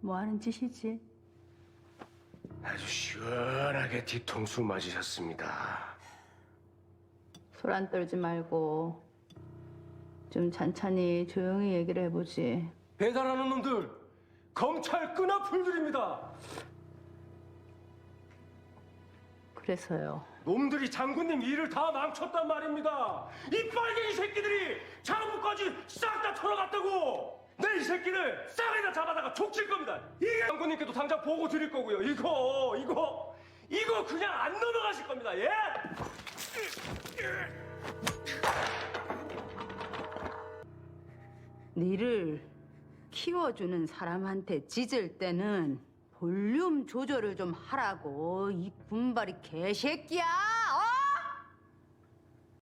뭐 하는 짓이지? 아주 시원하게 뒤통수 맞으셨습니다. 소안 떨지 말고 좀 찬찬히 조용히 얘기를 해보지. 배달하는 놈들 검찰 끈앞풀들입니다. 그래서요. 놈들이 장군님 일을 다 망쳤단 말입니다. 이 빨갱이 새끼들이 장부까지 싹 다 털어갔다고. 내 이 새끼를 싹에다 잡아다가 족칠 겁니다. 이게 장군님께도 당장 보고 드릴 거고요. 이거 그냥 안 넘어가실 겁니다. 예? 니를 키워주는 사람한테 짖을 때는 볼륨 조절을 좀 하라고, 이 군발이 개새끼야!